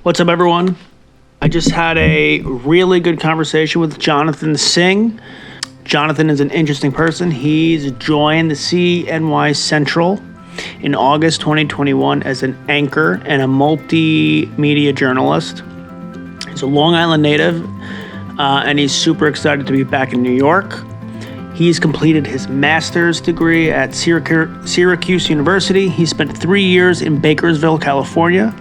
What's up, everyone? I just had a really good conversation with Jon Singh. Jonathan is an interesting person. He's joined the CNY Central in August 2021 as an anchor and a multimedia journalist. He's a Long Island native, and he's super excited to be back in New York. He's completed his master's degree at Syracuse University. He spent 3 years in Bakersville, California,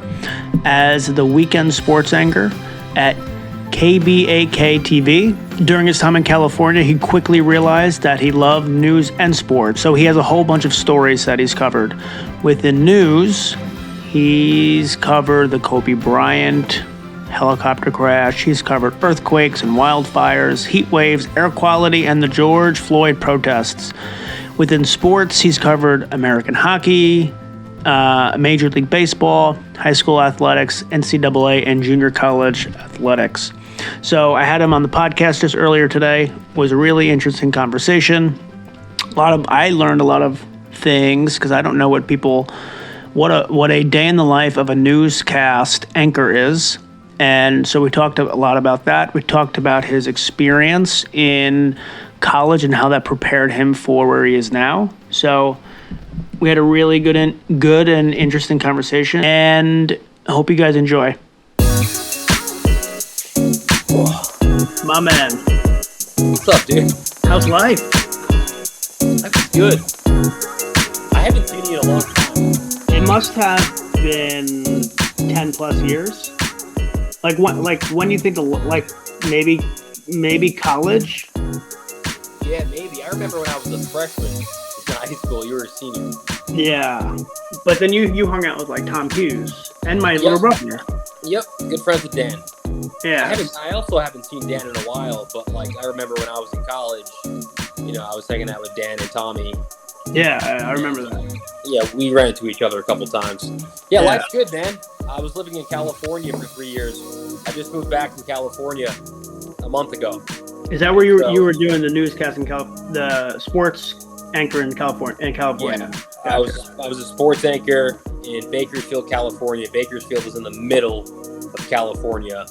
as the weekend sports anchor at KBAK TV. During his time in California, he quickly realized that he loved news and sports, so he has a whole bunch of stories that he's covered. Within news, he's covered the Kobe Bryant helicopter crash. He's covered earthquakes and wildfires, heat waves, air quality, and the George Floyd protests. Within sports, he's covered American hockey, Major League Baseball, high school athletics, NCAA, and junior college athletics. So I had him on the podcast just earlier today. It was a really interesting conversation. I learned a lot of things because I don't know what a day in the life of a newscast anchor is. And so we talked a lot about that. We talked about his experience in college and how that prepared him for where he is now. So we had a really good and interesting conversation, and I hope you guys enjoy. My man. What's up, dude? How's life? Life's good. I haven't seen you in a long time. It must have been 10 plus years. When you think of maybe college? Yeah, maybe. I remember when I was a freshman in high school. You were a senior. Yeah, but then you hung out with like Tom Hughes and my little brother. Yep, good friends with Dan. Yeah. I also haven't seen Dan in a while, but I remember when I was in college, I was hanging out with Dan and Tommy. Yeah, I remember that. Yeah, we ran into each other a couple times. Yeah, life's good, man. I was living in California for 3 years. I just moved back from California a month ago. Is that where you were doing the newscast the sports anchor in California? Yeah, Gotcha. I was a sports anchor in Bakersfield, California. Bakersfield is in the middle of California.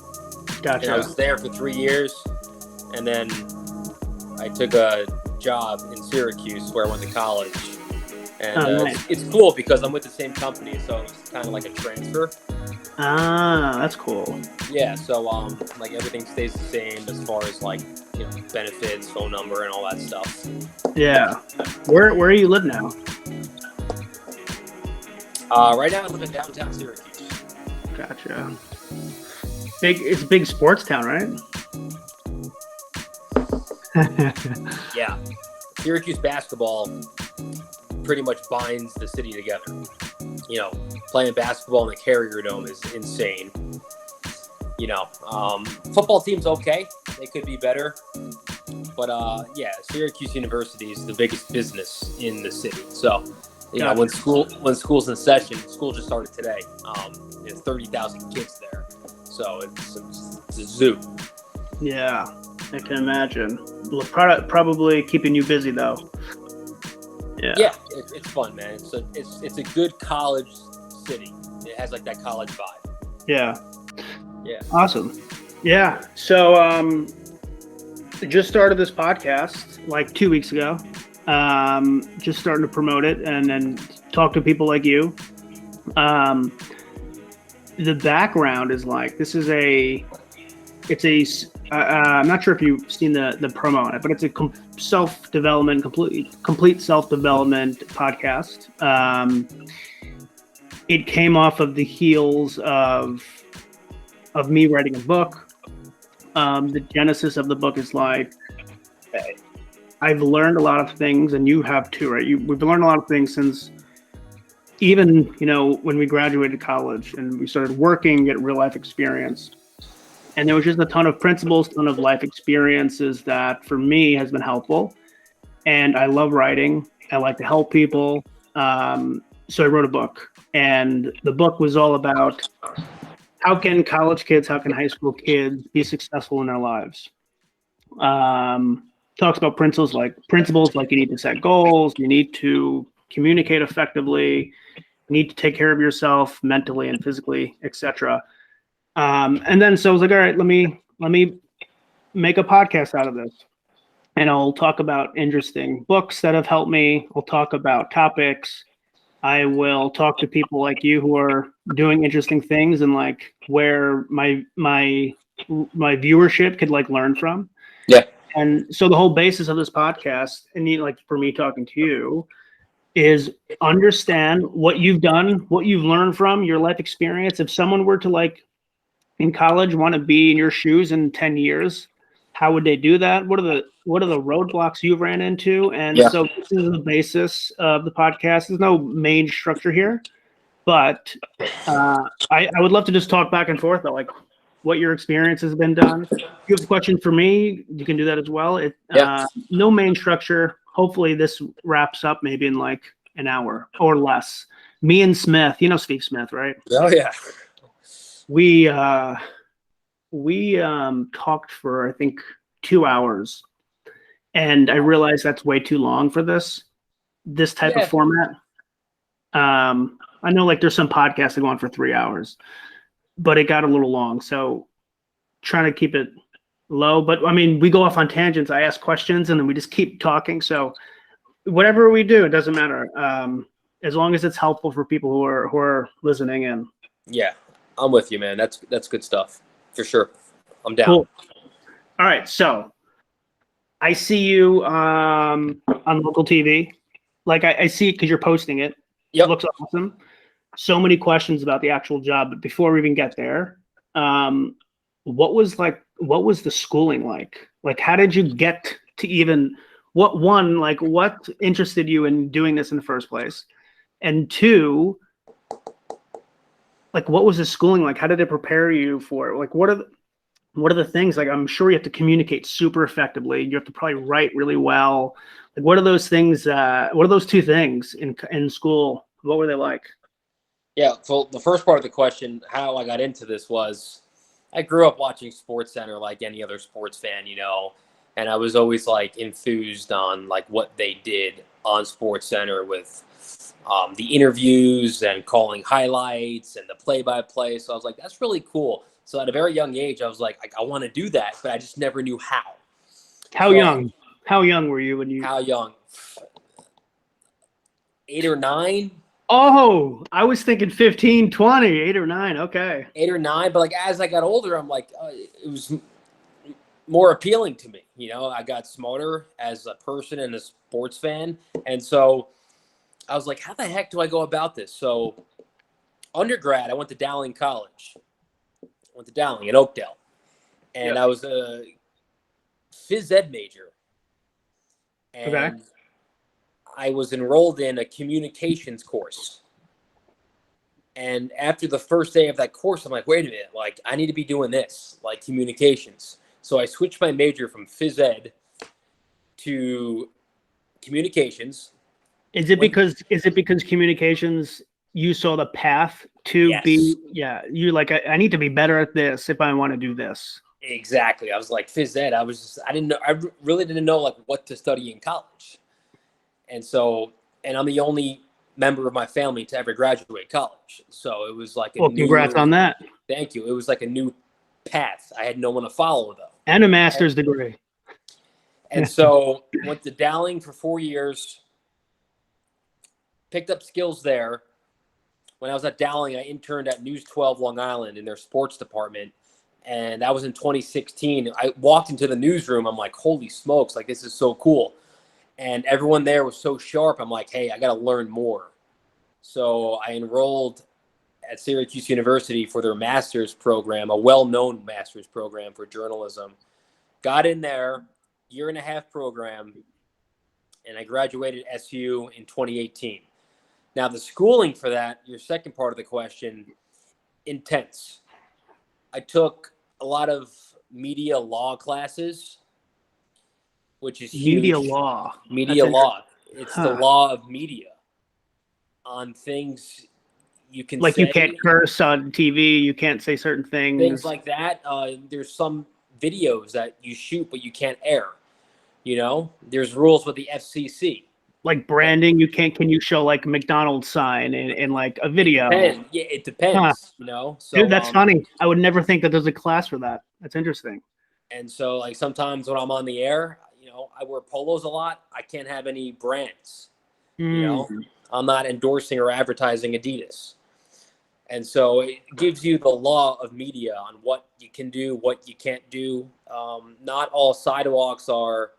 Gotcha. And I was there for 3 years, and then I took a job in Syracuse where I went to college. And nice. It's cool because I'm with the same company, so it's kind of like a transfer. Ah, that's cool. Yeah, so everything stays the same as far as benefits, phone number, and all that stuff. Yeah. Where do you live now? Right now I live in downtown Syracuse. Gotcha. It's a big sports town, right? Yeah. Syracuse basketball pretty much binds the city together. Playing basketball in the Carrier Dome is insane. Football team's okay. They could be better. But, Syracuse University is the biggest business in the city. So, when school's in session, school just started today. There's 30,000 kids there. So it's a zoo. Yeah, I can imagine. Probably keeping you busy, though. Yeah, it's fun, man. It's a good college city. It has that college vibe. Yeah. Yeah. Awesome. Yeah. So just started this podcast 2 weeks ago. Just starting to promote it and then talk to people like you. The background is I'm not sure if you've seen the promo on it, but it's a self-development, complete self-development podcast. It came off of the heels of me writing a book. The genesis of the book is I've learned a lot of things, and you have too, right? We've learned a lot of things since even, when we graduated college and we started working, get real life experience. And there was just a ton of principles, ton of life experiences that for me has been helpful. And I love writing. I like to help people. So I wrote a book, and the book was all about how can college kids, how can high school kids be successful in their lives? Talks about principles like you need to set goals, you need to communicate effectively, you need to take care of yourself mentally and physically, etc. And then so I was like, all right, let me make a podcast out of this. And I'll talk about interesting books that have helped me. I'll talk about topics. I will talk to people like you who are doing interesting things and like where my viewership could like learn from. Yeah. And so the whole basis of this podcast, and like for me talking to you, is understand what you've done, what you've learned from your life experience. If someone were to like in college want to be in your shoes in 10 years, how would they do that? What are the roadblocks you've ran into? And Yeah. so this is the basis of the podcast. There's no main structure here, but I would love to just talk back and forth about like what your experience has been done. If you have a question for me, you can do that as well. No main structure. Hopefully this wraps up maybe in like an hour or less. Me and Smith, you know Steve Smith, right? Oh yeah. We talked for I think 2 hours, and I realized that's way too long for this type of format. I know like there's some podcasts that go on for 3 hours, but it got a little long. So trying to keep it low, but I mean, we go off on tangents. I ask questions and then we just keep talking. So whatever we do, it doesn't matter. As long as it's helpful for people who are listening in. Yeah. I'm with you, man. That's good stuff for sure. I'm down. Cool. All right. So I see you on local TV. Like I see it because you're posting it. Yep. It looks awesome. So many questions about the actual job, but before we even get there, what was the schooling like? Like, how did you get to even what interested you in doing this in the first place? And two, like, what was the schooling like? How did it prepare you for it? Like, what are the things? Like, I'm sure you have to communicate super effectively. You have to probably write really well. Like, what are those things? What are those two things in school? What were they like? Yeah, so the first part of the question, how I got into this was I grew up watching SportsCenter like any other sports fan, and I was always like enthused on like what they did on SportsCenter with the interviews and calling highlights and the play-by-play. So I was like, that's really cool. So at a very young age, I was like I want to do that, but I just never knew how. How young? How young were you when you? How young? 8 or 9. Oh, I was thinking 15, 20, 8 or 9. Okay. 8 or 9, but like as I got older, I'm like, it was more appealing to me. I got smarter as a person and a sports fan, and so I was like, how the heck do I go about this? So undergrad, I went to Dowling College. I went to Dowling in Oakdale, and I was a phys ed major, and I was enrolled in a communications course. And after the first day of that course, I'm like, wait a minute, like I need to be doing this, like communications. So I switched my major from phys ed to communications. Is it because communications, you saw the path to be, you're like, I need to be better at this if I want to do this. Exactly. I was like phys ed. I really didn't know like what to study in college. And I'm the only member of my family to ever graduate college. So it was like congrats on that. Thank you. It was like a new path. I had no one to follow though. And a master's degree. And so went to Dowling for 4 years, picked up skills there. When I was at Dowling, I interned at News 12 Long Island in their sports department. And that was in 2016. I walked into the newsroom. I'm like, holy smokes, like this is so cool. And everyone there was so sharp. I'm like, hey, I got to learn more. So I enrolled at Syracuse University for their master's program, a well-known master's program for journalism. Got in there, 1.5-year program, and I graduated SU in 2018. Now, the schooling for that, your second part of the question, intense. I took a lot of media law classes, which is huge. Media law. It's the law of media on things you can like say. You can't curse on TV. You can't say certain things. Things like that. There's some videos that you shoot, but you can't air. There's rules with the FCC. Like branding, can you show like a McDonald's sign in like a video? Depends. Yeah, it Huh. depends, you know. Dude, So that's funny. I would never think that there's a class for that. That's interesting. and so like sometimes when I'm on the air, you know, I wear polos a lot. I can't have any brands, you know. Mm. I'm not endorsing or advertising Adidas. And so it gives you the law of media on what you can do, what you can't do. Not all sidewalks are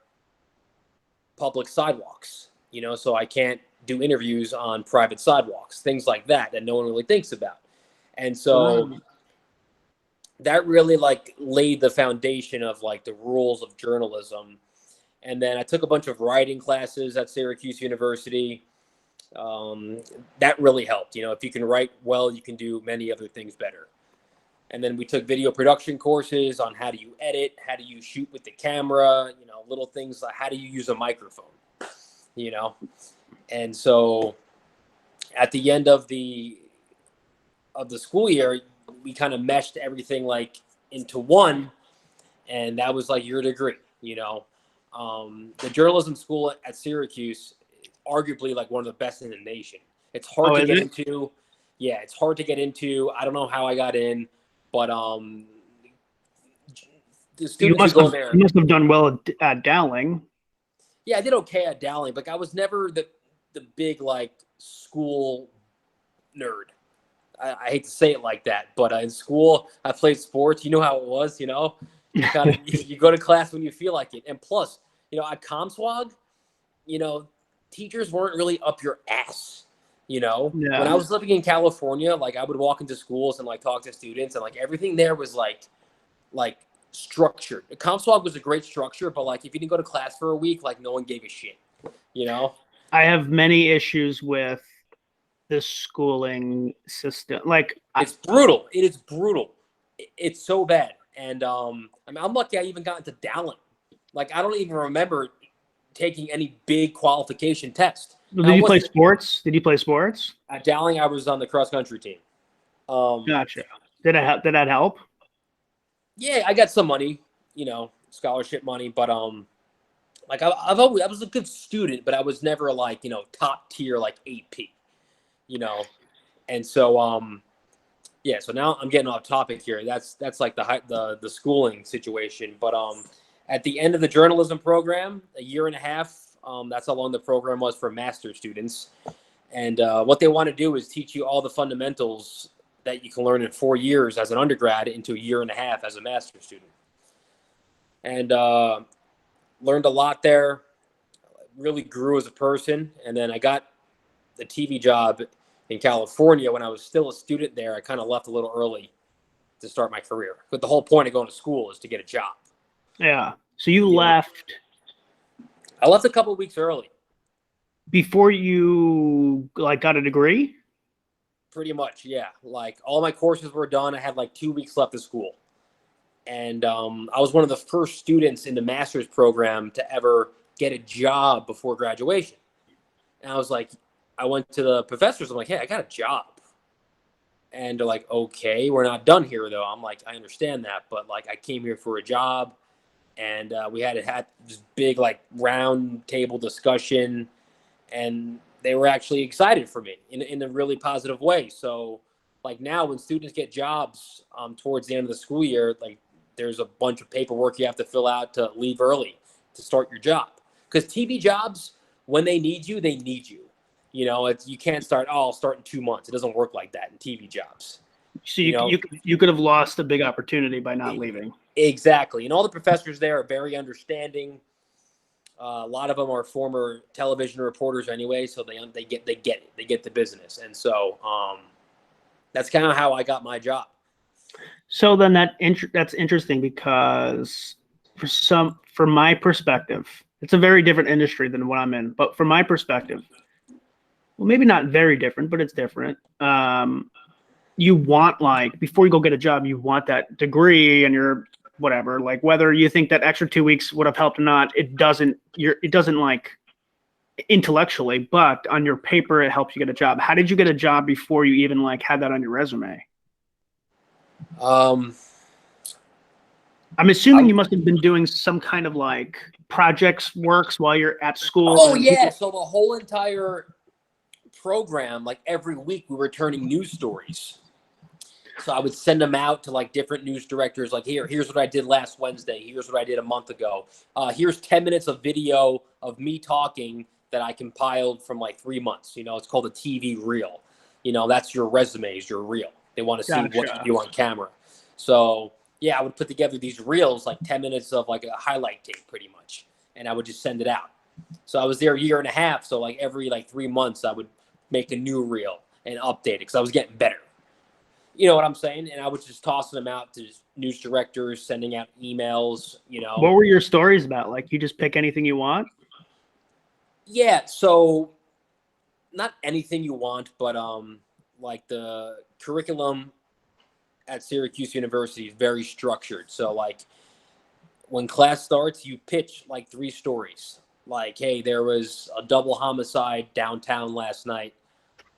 public sidewalks, you know, so I can't do interviews on private sidewalks, things like that that no one really thinks about. And so Wow. that really like laid the foundation of like the rules of journalism. And then I took a bunch of writing classes at Syracuse University. Um, that really helped. You know, if you can write well, you can do many other things better. And then we took video production courses on how do you edit, how do you shoot with the camera, you know, little things like how do you use a microphone, you know. And so at the end of the school year, we kind of meshed everything like into one, and that was like your degree, you know. The journalism school at Syracuse, arguably like one of the best in the nation. It's hard Oh, to is get it? into. Yeah, it's hard to get into. I don't know how I got in, but the students who go there. You must have done well at Dowling. Yeah, I did okay at Dowling, but I was never the big like school nerd. I hate to say it like that, but in school I played sports. You know how it was, you know. You kind of you go to class when you feel like it, and plus, you know, at ComSwag, you know, teachers weren't really up your ass. You know, Yeah. when I was living in California, like I would walk into schools and like talk to students, and like everything there was like structured. ComSwag was a great structure, but like if you didn't go to class for a week, like no one gave a shit. You know, I have many issues with the schooling system. Like, it's brutal. It is brutal. It's so bad. And I mean, I'm lucky I even got into Dowling. Like I don't even remember taking any big qualification test. did Now, you play sports? Did you play sports? at Dowling, I was on the cross country team. Gotcha. Did that help? Yeah, I got some money, you know, scholarship money, but like I've always I was a good student, but I was never like, you know, top tier like AP, you know. And so yeah, so now I'm getting off topic here. That's like the schooling situation, but at the end of the journalism program, a year and a half, that's how long the program was for master's students. And what they want to do is teach you all the fundamentals that you can learn in 4 years as an undergrad into a year and a half as a master's student. And learned a lot there, really grew as a person. And then I got the TV job in California when I was still a student there. I kind of left a little early to start my career. But the whole point of going to school is to get a job. Yeah. So you Yeah. left I left a couple of weeks early. before you like got a degree? Pretty much, yeah. Like all my courses were done. I had like 2 weeks left of school. And I was one of the first students in the master's program to ever get a job before graduation. And I was like, I went to the professors. I'm like, hey, I got a job. And they're like, okay, we're not done here, though. I'm like, I understand that. But like, I came here for a job. And we had this big like round table discussion. And they were actually excited for me in a really positive way. So like now when students get jobs towards the end of the school year, like there's a bunch of paperwork you have to fill out to leave early to start your job. Because TV jobs, when they need you, they need you. You know, you can't start, oh, I'll start in 2 months. It doesn't work like that in TV jobs. So you could have lost a big opportunity by not leaving. Exactly. And all the professors there are very understanding. A lot of them are former television reporters anyway, so they get it. They get the business. And so that's kind of how I got my job. So then that's interesting because from my perspective, it's a very different industry than what I'm in. But from my perspective, well, maybe not very different, but it's different. You want like before you go get a job, you want that degree and your whatever. Like whether you think that extra 2 weeks would have helped or not, it doesn't. It doesn't like intellectually, but on your paper, it helps you get a job. How did you get a job before you even like had that on your resume? I'm assuming you must have been doing some kind of like projects works while you're at school. Oh yeah, so the whole entire program, like every week, we were turning news stories. So I would send them out to like different news directors. Like here's what I did last Wednesday. Here's what I did a month ago. Here's 10 minutes of video of me talking that I compiled from like 3 months. It's called a TV reel. That's your resumes, your reel. They want to see what you do on camera. So yeah, I would put together these reels, like 10 minutes of like a highlight tape pretty much. And I would just send it out. So I was there a year and a half. So like every like 3 months, I would make a new reel and update it because I was getting better. You know what I'm saying? And I was just tossing them out to news directors, sending out emails, What were your stories about? Like you just pick anything you want? Yeah, so not anything you want, but like the curriculum at Syracuse University is very structured. So like when class starts, you pitch like 3 stories. Like, hey, there was a double homicide downtown last night.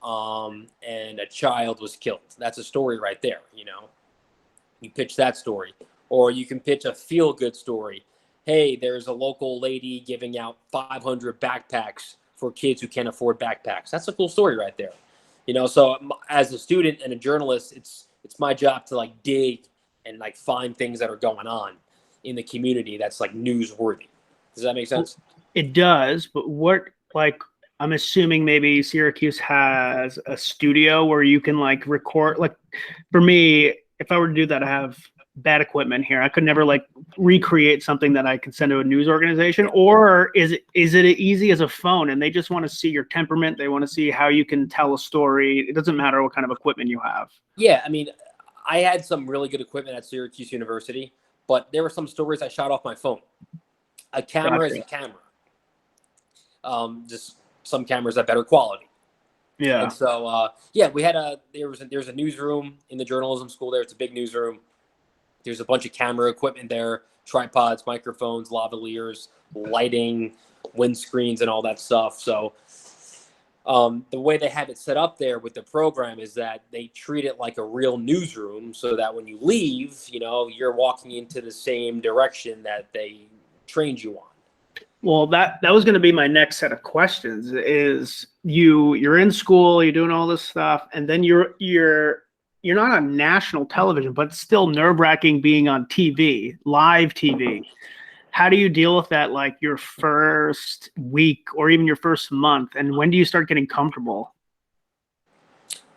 And a child was killed. That's a story right there. You pitch that story, or you can pitch a feel-good story. Hey, there's a local lady giving out 500 backpacks for kids who can't afford backpacks. That's a cool story right there. So as a student and a journalist, it's my job to like dig and like find things that are going on in the community that's like newsworthy. Does that make sense? It does, but I'm assuming maybe Syracuse has a studio where you can like record. Like for me, if I were to do that, I have bad equipment here. I could never like recreate something that I can send to a news organization. Or is it easy as a phone and they just want to see your temperament? They want to see how you can tell a story. It doesn't matter what kind of equipment you have. Yeah, I mean, I had some really good equipment at Syracuse University, but there were some stories I shot off my phone. A camera is a camera. Just some cameras have better quality. Yeah. And so, yeah, we had there's a newsroom in the journalism school there. It's a big newsroom. There's a bunch of camera equipment there, tripods, microphones, lavaliers, lighting, windscreens, and all that stuff. So the way they have it set up there with the program is that they treat it like a real newsroom so that when you leave, you're walking into the same direction that they trained you on. Well, that was going to be my next set of questions. Is you're in school, you're doing all this stuff, and then you're not on national television, but it's still nerve-wracking being on TV, live TV. How do you deal with that, like your first week or even your first month? And when do you start getting comfortable?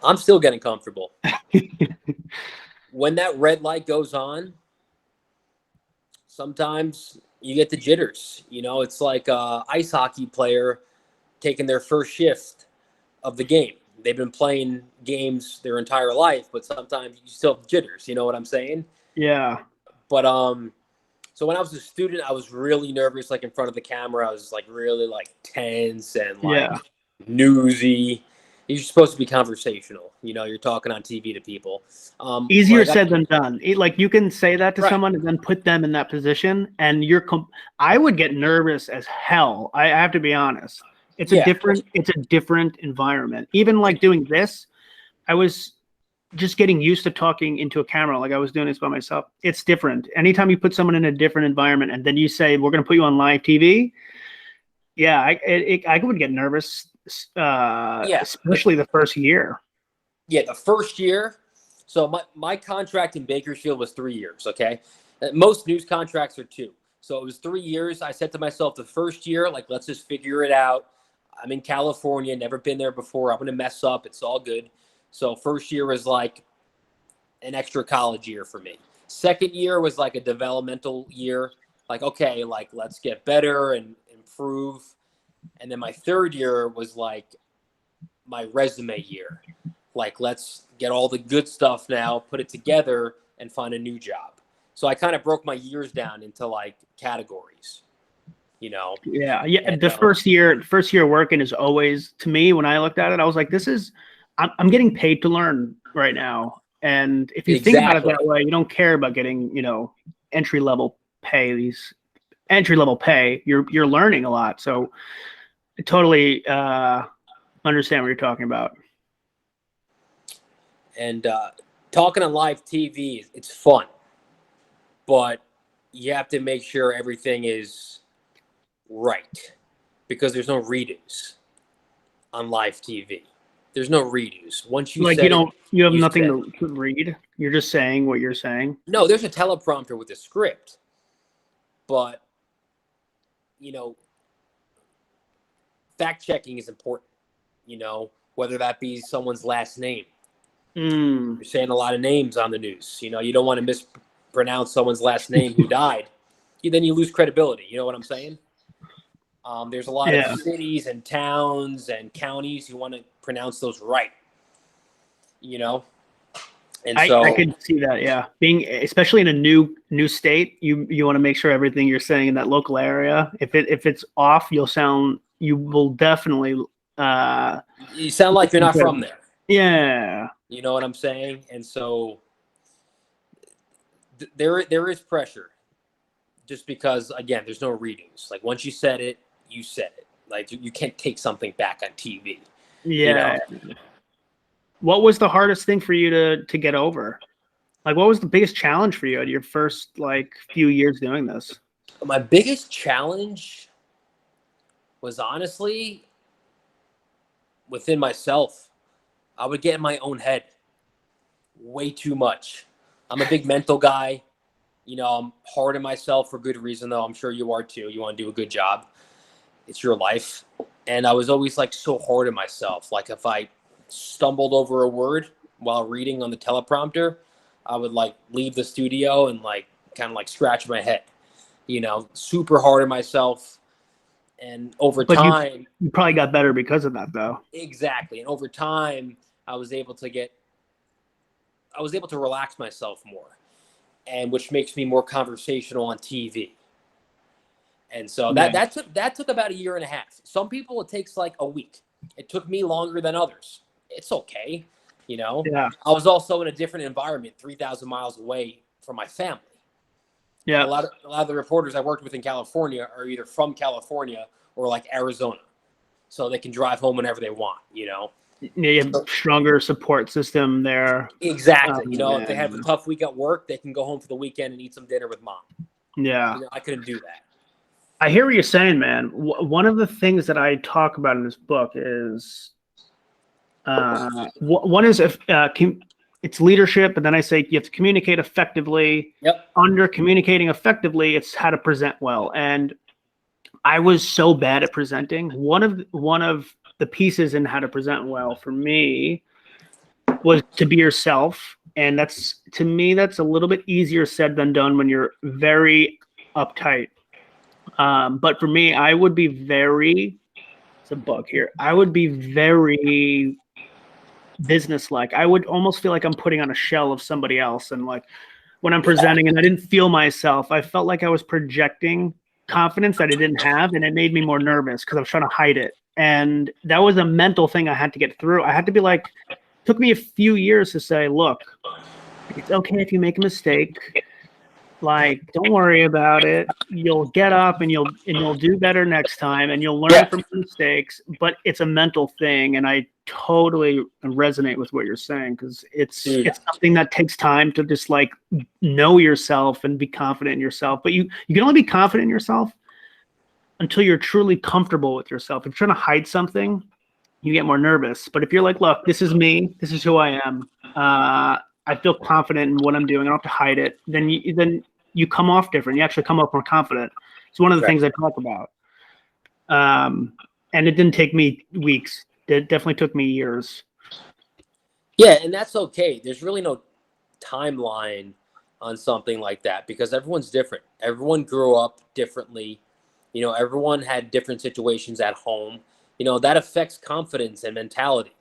I'm still getting comfortable. When that red light goes on, sometimes you get the jitters. It's like an ice hockey player taking their first shift of the game. They've been playing games their entire life, but sometimes you still have jitters. You know what I'm saying? Yeah. But so when I was a student, I was really nervous, like in front of the camera. I was like really like tense and like newsy. You're supposed to be conversational. You're talking on TV to people. Easier said than done. Like you can say that to someone and then put them in that position, and I would get nervous as hell. I have to be honest. It's a different environment. Even like doing this, I was just getting used to talking into a camera. Like I was doing this by myself. It's different. Anytime you put someone in a different environment and then you say, we're going to put you on live TV. Yeah, I would get nervous. Especially the first year. Yeah, the first year. So my contract in Bakersfield was 3 years. Okay, most news contracts are 2. So it was 3 years. I said to myself, the first year, like, let's just figure it out. I'm in California, never been there before. I'm gonna mess up. It's all good. So first year was like an extra college year for me. Second year was like a developmental year. Like, okay, like let's get better and improve. And then my third year was like my resume year. Like, let's get all the good stuff now, put it together, and find a new job. So I kind of broke my years down into like categories, Yeah. And, the first year working is always, to me, when I looked at it, I was like, I'm getting paid to learn right now. And if you think about it that way, you don't care about getting, entry level pay. These entry level pay, you're learning a lot. So I totally understand what you're talking about. And talking on live TV, it's fun, but you have to make sure everything is right, because there's no redos on live TV. There's no redos. Once you Like said it, you have you nothing said it. to read. You're just saying what you're saying. No, there's a teleprompter with a script, but you know, fact checking is important. Whether that be someone's last name. You're saying a lot of names on the news. You don't want to mispronounce someone's last name who died. Then you lose credibility. You know what I'm saying? There's a lot of Yeah. cities and towns and counties you want to pronounce those right. And so I could see that, yeah. Being especially in a new state, you want to make sure everything you're saying in that local area, if it's off, you will definitely you sound like you're not from there. Yeah. You know what I'm saying? And so there is pressure, just because, again, there's no redos. Like, once you said it, you said it. Like, you can't take something back on TV. Yeah. What was the hardest thing for you to get over? Like, what was the biggest challenge for you at your first few years doing this? My biggest challenge was honestly within myself. I would get in my own head way too much. I'm a big mental guy. I'm hard on myself for good reason, though. I'm sure you are too. You want to do a good job. It's your life. And I was always so hard on myself. Like, if I stumbled over a word while reading on the teleprompter, I would leave the studio and kind of scratch my head. Super hard on myself. And over time, you probably got better because of that, though. Exactly. And over time, I was able to relax myself more, and which makes me more conversational on TV. And so that took about 1.5 years. Some people, it takes a week. It took me longer than others. It's okay. Yeah. I was also in a different environment, 3,000 miles away from my family. Yeah. A lot of the reporters I worked with in California are either from California or Arizona, so they can drive home whenever they want. You have a stronger support system there. Exactly. If they have a tough week at work, they can go home for the weekend and eat some dinner with mom. Yeah. I couldn't do that. I hear what you're saying, man. One of the things that I talk about in this book is one is it's leadership, and then I say you have to communicate effectively. Yep. Under communicating effectively, it's how to present well. And I was so bad at presenting. One of the pieces in how to present well for me was to be yourself, and to me that's a little bit easier said than done when you're very uptight. But for me, I would be it's a bug here. I would be very business-like. I would almost feel like I'm putting on a shell of somebody else. And when I'm presenting and I didn't feel myself, I felt like I was projecting confidence that I didn't have. And it made me more nervous because I was trying to hide it. And that was a mental thing I had to get through. I had to be it took me a few years to say, look, it's okay if you make a mistake. Don't worry about it. You'll get up and you'll do better next time, and you'll learn from mistakes. But it's a mental thing, and I totally resonate with what you're saying, because it's something that takes time to just know yourself and be confident in yourself. But you can only be confident in yourself until you're truly comfortable with yourself. If you're trying to hide something, you get more nervous. But if you're look, this is me. This is who I am. I feel confident in what I'm doing. I don't have to hide it. Then you come off different. You actually come off more confident. It's one of the things I talk about. And it didn't take me weeks. It definitely took me years. Yeah, and that's okay. There's really no timeline on something like that, because everyone's different. Everyone grew up differently. Everyone had different situations at home. That affects confidence and mentality.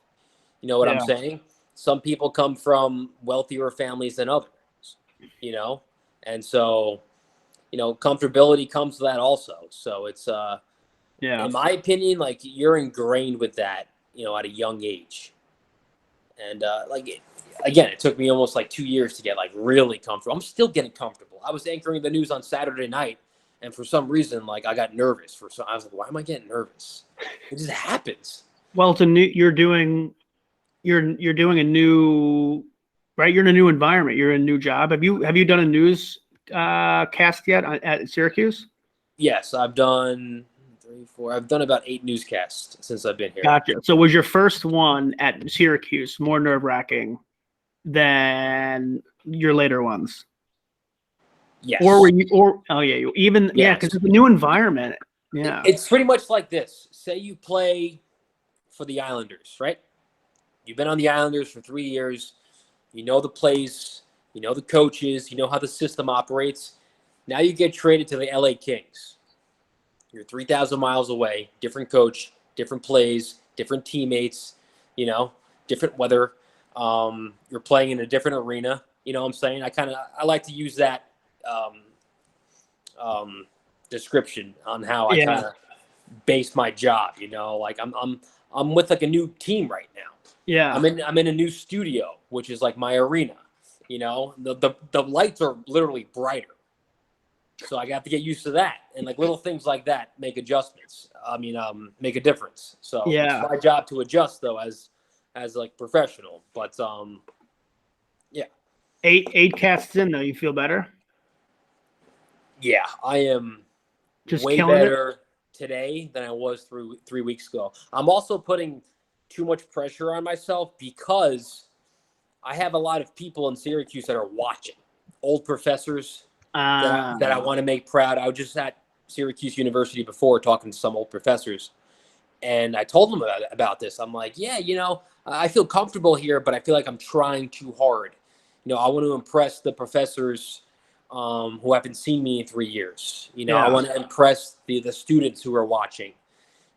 You know what I'm saying? Some people come from wealthier families than others, and so, comfortability comes to that also. So it's, in my opinion, you're ingrained with that, at a young age. And again, it took me almost 2 years to get really comfortable. I'm still getting comfortable. I was anchoring the news on Saturday night, and for some reason, I got nervous. I was why am I getting nervous? It just happens. Well, you're doing a new, right? You're in a new environment. You're in a new job. Have you done a news cast yet at Syracuse? Yes, I've done 3, 4. I've done about 8 newscasts since I've been here. Gotcha. So was your first one at Syracuse more nerve-wracking than your later ones? Yes. Or were you? Or because Yes. it's a new environment. Yeah. It's pretty much like this. Say you play for the Islanders, right? You've been on the Islanders for 3 years. You know the plays. You know the coaches. You know how the system operates. Now you get traded to the LA Kings. You're 3,000 miles away. Different coach, different plays, different teammates. Different weather. You're playing in a different arena. You know what I'm saying? I like to use that description on how I kind of base my job. Like I'm with like a new team right now. Yeah. I'm in a new studio, which is like my arena. The lights are literally brighter. So I got to get used to that. And like little things like that make adjustments. Make a difference. So it's my job to adjust though as like professional. But yeah. Eight casts in though, you feel better? Yeah, I am just way better today than I was 3 weeks ago. I'm also putting too much pressure on myself because I have a lot of people in Syracuse that are watching. Old professors that I want to make proud. I was just at Syracuse University before talking to some old professors, and I told them about this. I'm like, yeah, I feel comfortable here, but I feel like I'm trying too hard. I want to impress the professors who haven't seen me in 3 years. I want to impress the students who are watching.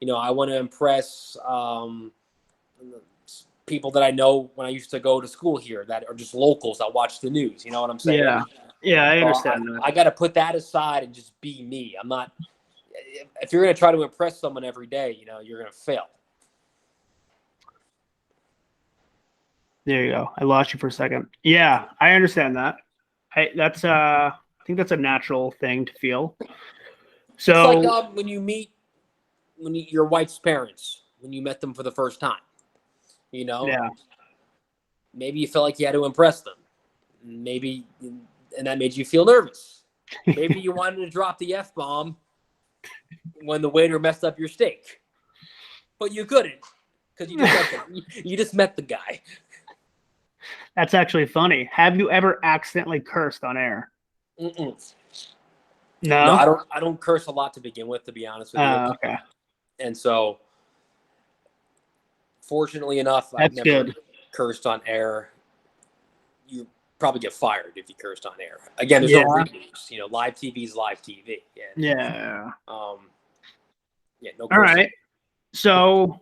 I want to impress people that I know when I used to go to school here that are just locals that watch the news. You know what I'm saying? Yeah, I understand that. I got to put that aside and just be me. I'm not. If you're going to try to impress someone every day, you're going to fail. There you go. I lost you for a second. Yeah, I understand that. I think that's a natural thing to feel. So it's like when you meet your wife's parents, when you met them for the first time, maybe you felt like you had to impress them. Maybe, and that made you feel nervous. Maybe you wanted to drop the F-bomb when the waiter messed up your steak, but you couldn't because you just met the guy. That's actually funny. Have you ever accidentally cursed on air? Mm-mm. No, I don't curse a lot to begin with, to be honest with you. Okay. And so, fortunately enough, That's I've never good. cursed on air. You probably get fired if you cursed on air. Again, there's no reviews. Live TV is live TV. And, yeah. No cursing. All right. So,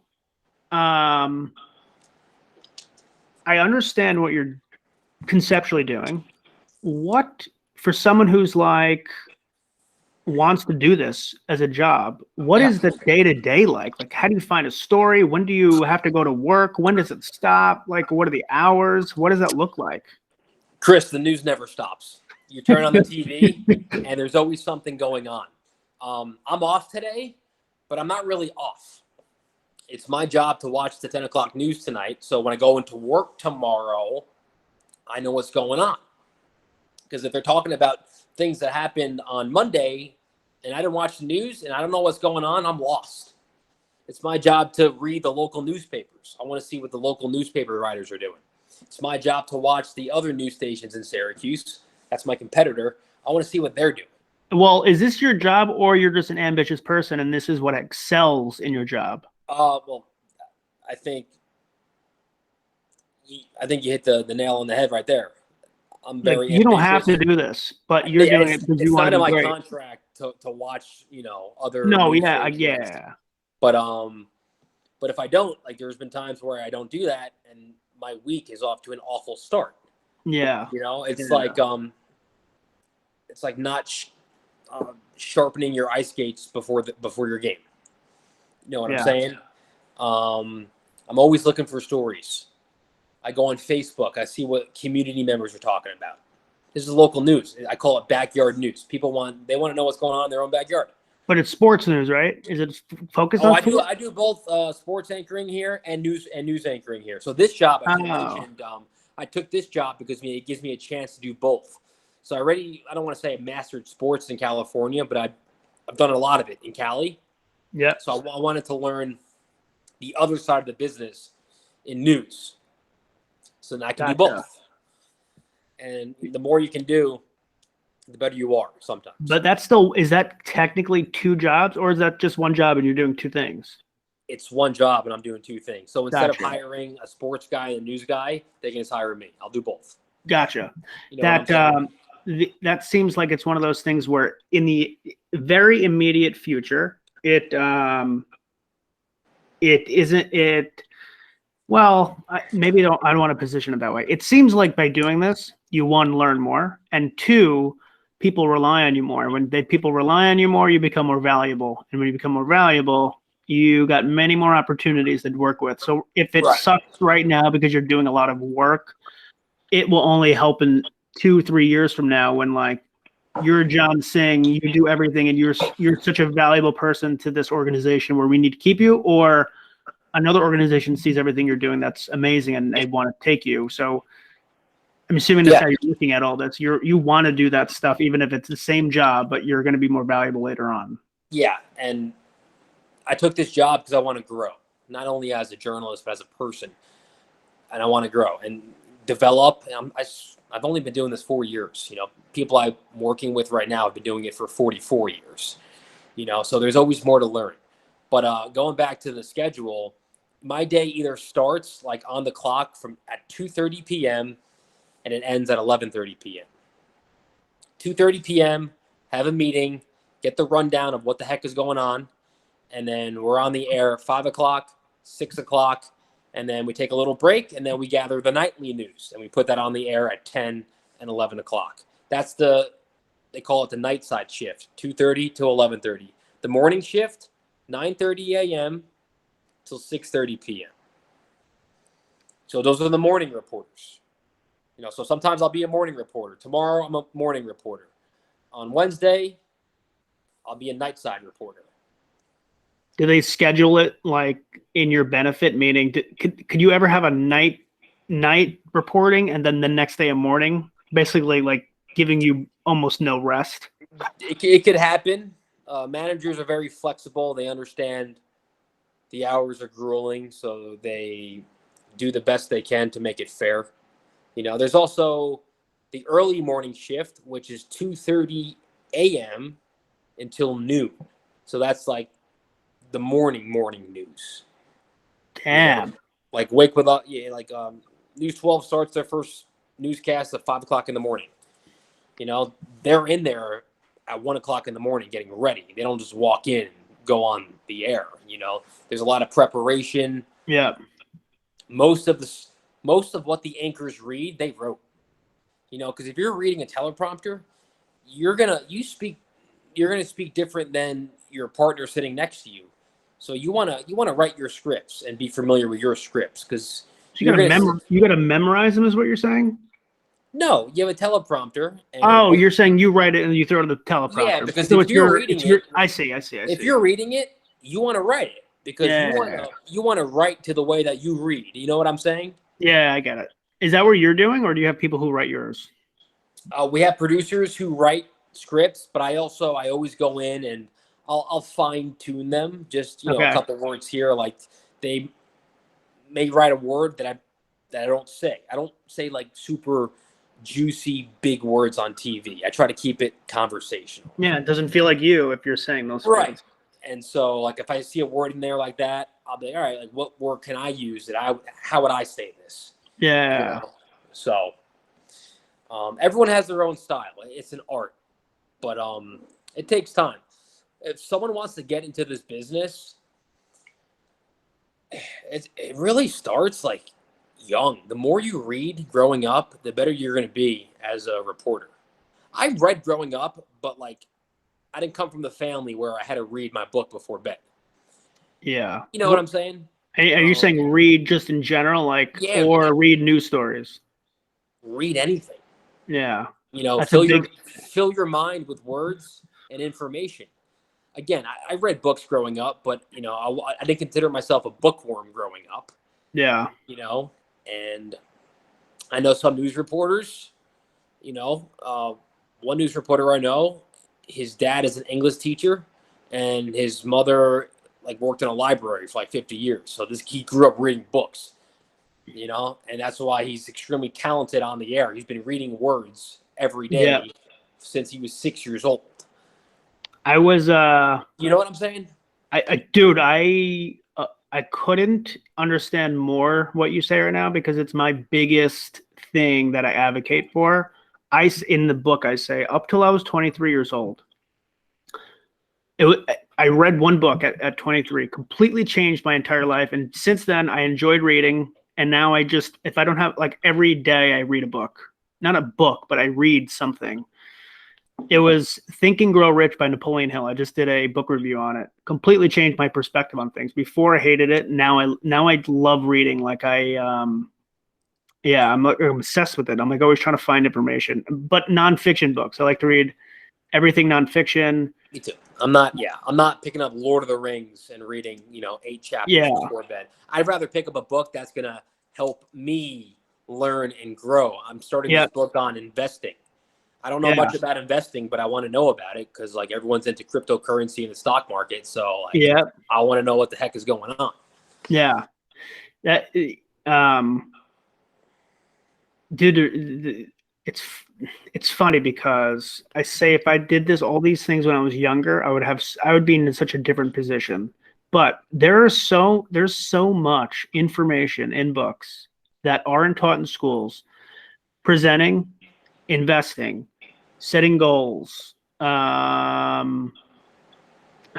I understand what you're conceptually doing. What, for someone who's like wants to do this as a job, what is the day-to-day like? Like, how do you find a story? When do you have to go to work? When does it stop? Like, what are the hours? What does that look like? Chris, the news never stops. You turn on the TV and there's always something going on. I'm off today, but I'm not really off. It's my job to watch the 10 o'clock news tonight. So when I go into work tomorrow, I know what's going on. Because if they're talking about things that happened on Monday and I didn't watch the news and I don't know what's going on, I'm lost. It's my job to read the local newspapers. I want to see what the local newspaper writers are doing. It's my job to watch the other news stations in Syracuse. That's my competitor. I want to see what they're doing. Well, is this your job or you're just an ambitious person and this is what excels in your job? Well, I think you hit the nail on the head right there. I'm very ambitious. You don't have to do this, but you're doing it because you want to be great. It's not in my contract to watch, other. No, yeah. But if I don't, like, there's been times where I don't do that, and my week is off to an awful start. Yeah. It's like not sharpening your ice skates before your game. You know what I'm saying? I'm always looking for stories. I go on Facebook. I see what community members are talking about. This is local news. I call it backyard news. People want to know what's going on in their own backyard. But it's sports news, right? Is it focused on sports? I do both sports anchoring here and news anchoring here. So this job, I mentioned, I took this job because it gives me a chance to do both. So I don't want to say I mastered sports in California, but I've done a lot of it in Cali. Yeah. So I wanted to learn the other side of the business in news. So then I can do Gotcha. both. And the more you can do, the better you are sometimes. But is that technically 2 jobs, or is that just 1 job and you're doing 2 things? It's 1 job and I'm doing 2 things. So instead Gotcha. of hiring a sports guy and a news guy, they can just hire me. I'll do both. Gotcha. You know what I'm saying? That seems like it's one of those things where in the very immediate future, it isn't it. Well, maybe I don't want to position it that way. It seems like by doing this, you, 1, learn more, and 2, people rely on you more. When people rely on you more, you become more valuable, and when you become more valuable, you got many more opportunities to work with. So if it sucks right now because you're doing a lot of work, it will only help in 2-3 years from now when like you're Jon Singh, you do everything, and you're such a valuable person to this organization where we need to keep you, or another organization sees everything you're doing that's amazing and they want to take you. So I'm assuming that's how you're looking at all this. You want to do that stuff even if it's the same job, but you're going to be more valuable later on. Yeah, and I took this job because I want to grow, not only as a journalist but as a person, and I want to grow and develop. And I've only been doing this 4 years. You know, people I'm working with right now have been doing it for 44 years. You know, so there's always more to learn. But going back to the schedule, my day either starts like on the clock from at 2:30 p.m. and it ends at 11:30 p.m. 2:30 p.m. have a meeting, get the rundown of what the heck is going on, and then we're on the air 5 o'clock, 6 o'clock, and then we take a little break, and then we gather the nightly news, and we put that on the air at 10 and 11 o'clock. That's they call it the night side shift, 2:30 to 11:30. The morning shift, 9:30 a.m. till 6:30 p.m. So those are the morning reporters. You know, so sometimes I'll be a morning reporter. Tomorrow I'm a morning reporter. On Wednesday, I'll be a night side reporter. Do they schedule it like in your benefit? Meaning, could you ever have a night reporting and then the next day a morning, basically like giving you almost no rest? It could happen. Managers are very flexible. They understand the hours are grueling, so they do the best they can to make it fair. You know, there's also the early morning shift, which is 2:30 a.m. until noon. So that's like the morning news. Damn. You know, like Wake with News 12 starts their first newscast at 5 o'clock in the morning. You know, they're in there at 1 o'clock in the morning getting ready. They don't just walk in and go on the air. You know, there's a lot of preparation. Yeah. Most of what the anchors read, they wrote. You know, because if you're reading a teleprompter, you're gonna speak different than your partner sitting next to you. So you wanna write your scripts and be familiar with your scripts because you gotta memorize them, is what you're saying? No, you have a teleprompter. And you're saying you write it and you throw it on the teleprompter. Yeah, because so if you're reading it, I see. If you're reading it, you want to write it because you want to write to the way that you read. You know what I'm saying? Yeah, I get it. Is that what you're doing, or do you have people who write yours? We have producers who write scripts, but I always go in and I'll fine tune them. Just a couple words here, like they may write a word that I don't say. I don't say like super juicy big words on TV. I try to keep it conversational. Yeah, it doesn't feel like you if you're saying those words. And so like if I see a word in there like that, I'll be all right, like what word can I use how would I say this? Yeah. You know? So everyone has their own style. It's an art. But it takes time. If someone wants to get into this business, it really starts like young. The more you read growing up, the better you're going to be as a reporter. I read growing up, but like I didn't come from the family where I had to read my book before bed. Yeah. You know what I'm saying? Are you saying read just in general, or read news stories? Read anything. Yeah. You know, fill your mind with words and information. Again, I read books growing up, but you know, I didn't consider myself a bookworm growing up. Yeah. You know, and I know some news reporters, you know, one news reporter I know, his dad is an English teacher, and his mother like worked in a library for like 50 years. So he grew up reading books, and that's why he's extremely talented on the air. He's been reading words every Yeah. day since he was 6 years old. I was You know what I'm saying? dude, I couldn't understand more what you say right now because it's my biggest thing that I advocate for. In the book I say up till I was 23 years old. I read one book at 23, completely changed my entire life, and since then I enjoyed reading. And now if I don't have like every day I read a book, not a book, but I read something. It was Think and Grow Rich by Napoleon Hill. I just did a book review on it. Completely changed my perspective on things. Before I hated it. Now I love reading. Like I'm obsessed with it. I'm like always trying to find information. But nonfiction books. I like to read everything nonfiction. Me too. I'm not picking up Lord of the Rings and reading, 8 chapters before bed. I'd rather pick up a book that's going to help me learn and grow. I'm starting this book on investing. I don't know much about investing, but I want to know about it because like everyone's into cryptocurrency and the stock market. So I want to know what the heck is going on. Yeah. Dude, it's funny because I say if I did all these things when I was younger, I would be in such a different position. But there's so much information in books that aren't taught in schools, presenting, investing, setting goals, how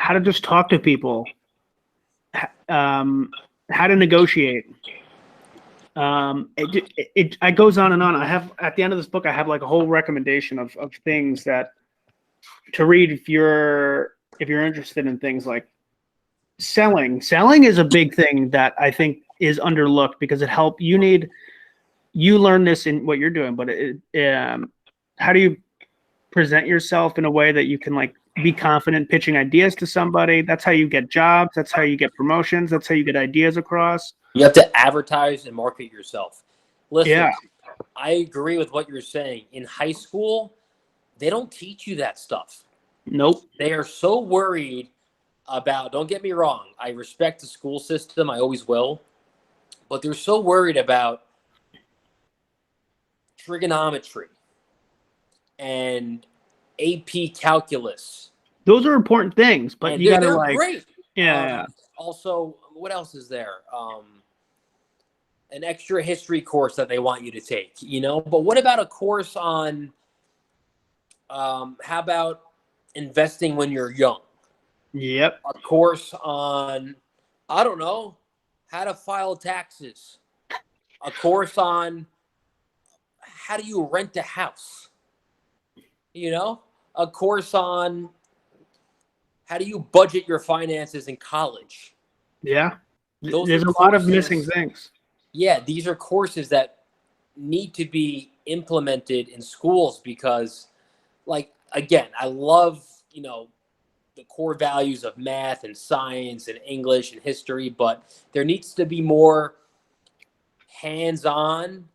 to just talk to people, how to negotiate. It goes on and on. I have at the end of this book, I have like a whole recommendation of things that to read if you're interested in things like selling. Selling is a big thing that I think is underlooked because you learn this in what you're doing, but how do you present yourself in a way that you can like be confident pitching ideas to somebody? That's how you get jobs. That's how you get promotions. That's how you get ideas across. You have to advertise and market yourself. Listen, I agree with what you're saying. In high school, they don't teach you that stuff. Nope. They are so worried about, don't get me wrong, I respect the school system. I always will. But they're so worried about trigonometry and AP calculus. Those are important things, but you gotta like great. Yeah. Also, what else is there? An extra history course that they want you to take, But what about a course on how about investing when you're young? Yep. A course on, I don't know, how to file taxes. A course on how do you rent a house? A course on how do you budget your finances in college? Yeah. There's a lot of missing things. Yeah, these are courses that need to be implemented in schools because, like, again, I love, the core values of math and science and English and history, but there needs to be more hands-on,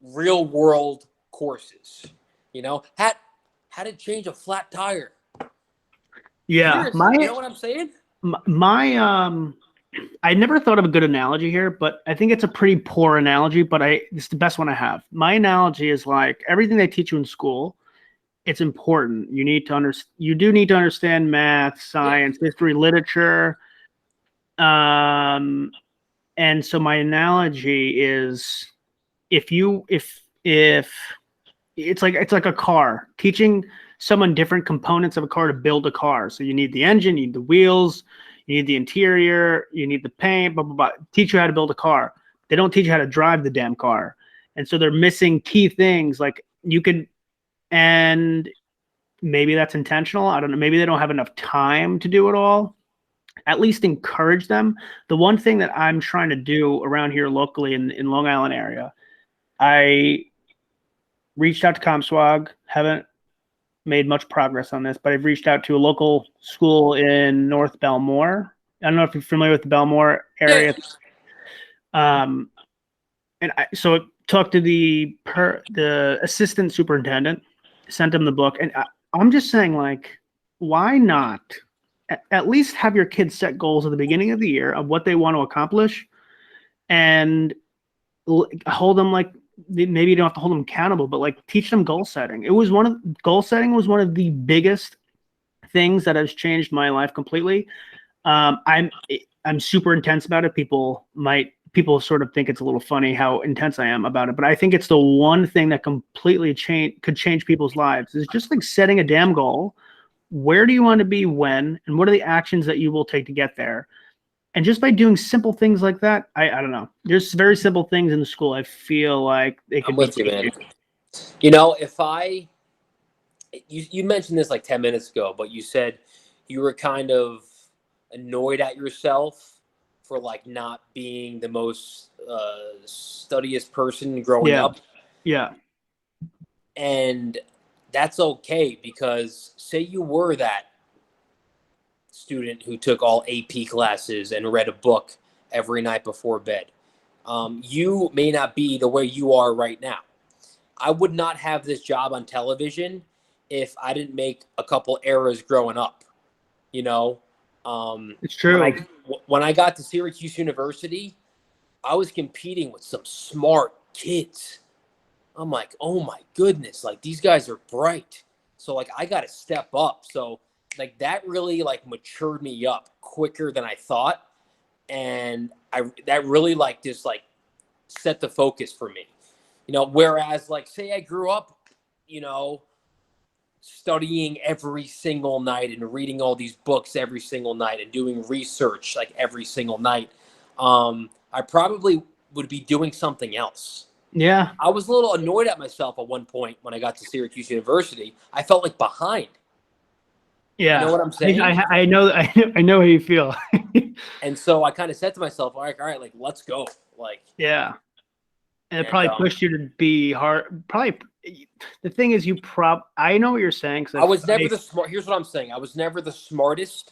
real-world courses. How to change a flat tire. Yeah, you know what I'm saying? I never thought of a good analogy here, but I think it's a pretty poor analogy, but it's the best one I have. My analogy is like everything they teach you in school, it's important. You do need to understand math, science, history, literature. And so my analogy is if it's like a car, teaching someone different components of a car to build a car. So you need the engine, you need the wheels, you need the interior, you need the paint, blah, blah, blah. Teach you how to build a car. They don't teach you how to drive the damn car. And so they're missing key things like and maybe that's intentional. I don't know. Maybe they don't have enough time to do it all. At least encourage them. The one thing that I'm trying to do around here locally in Long Island area, I reached out to ComSwag, haven't made much progress on this, but I've reached out to a local school in North Belmore. I don't know if you're familiar with the Belmore area. Yeah. So talked to the assistant superintendent, sent him the book, and I'm just saying, like, why not at least have your kids set goals at the beginning of the year of what they want to accomplish, and hold them, like, maybe you don't have to hold them accountable, but like teach them goal setting. Goal setting was one of the biggest things that has changed my life completely. I'm super intense about it. People sort of think it's a little funny how intense I am about it, but I think it's the one thing that completely could change people's lives. Is just like setting a damn goal. Where do you want to be when, and what are the actions that you will take to get there? And just by doing simple things like that, I don't know. There's very simple things in the school. I feel like they could I'm with you, man. You know, you mentioned this like 10 minutes ago, but you said you were kind of annoyed at yourself for like not being the most studious person growing up. Yeah. And that's okay, because say you were that student who took all AP classes and read a book every night before bed. You may not be the way you are right now. I would not have this job on television if I didn't make a couple errors growing up. You know, It's true. When I got to Syracuse University, I was competing with some smart kids. I'm like, oh my goodness, like these guys are bright. So like I got to step up. So like that really like matured me up quicker than I thought, and that really like just like set the focus for me. You know, whereas like say I grew up, you know, studying every single night and reading all these books every single night and doing research like every single night, I probably would be doing something else. Yeah. I was a little annoyed at myself at one point when I got to Syracuse University. I felt like behind. Yeah. You know what I'm saying? I know how you feel. And so I kind of said to myself, all right, like, let's go. Like, yeah. And it probably pushed you to be hard. Probably the thing is, I know what you're saying. I was never the smart. Here's what I'm saying. I was never the smartest,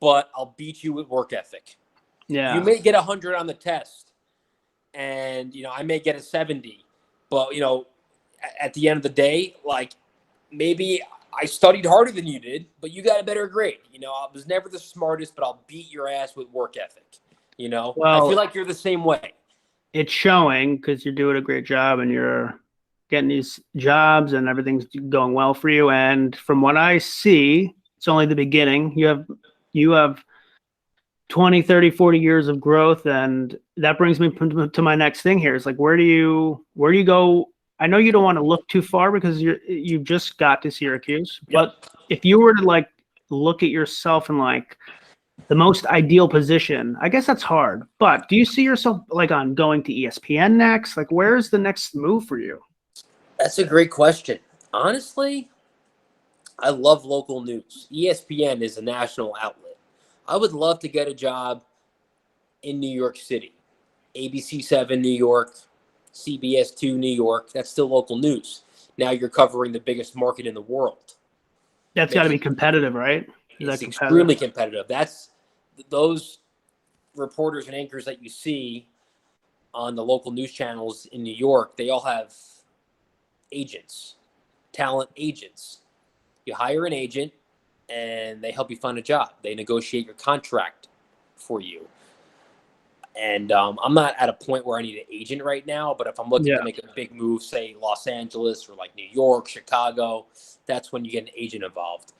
but I'll beat you with work ethic. Yeah. You may get 100 on the test, and, you know, I may get a 70, but, you know, at the end of the day, like, maybe I studied harder than you did, but you got a better grade. You know, I was never the smartest, but I'll beat your ass with work ethic. You know, I feel like you're the same way. It's showing, because you're doing a great job and you're getting these jobs and everything's going well for you. And from what I see, it's only the beginning. You have 20, 30, 40 years of growth. And that brings me to my next thing here. It's like, where do you go? I know you don't want to look too far because you just got to Syracuse, but if you were to like look at yourself in like the most ideal position, I guess that's hard, but do you see yourself like on going to ESPN next? Like, where's the next move for you? That's a great question. Honestly, I love local news. ESPN is a national outlet. I would love to get a job in New York City, ABC7 New York, CBS2 New York. That's still local news. Now you're covering the biggest market in the world. That's got to be competitive, right? It's extremely competitive. That's those reporters and anchors that you see on the local news channels in New York. They all have agents, talent agents. You hire an agent, and they help you find a job. They negotiate your contract for you. And I'm not at a point where I need an agent right now, but if I'm looking to make a big move, say Los Angeles or like New York, Chicago, that's when you get an agent involved.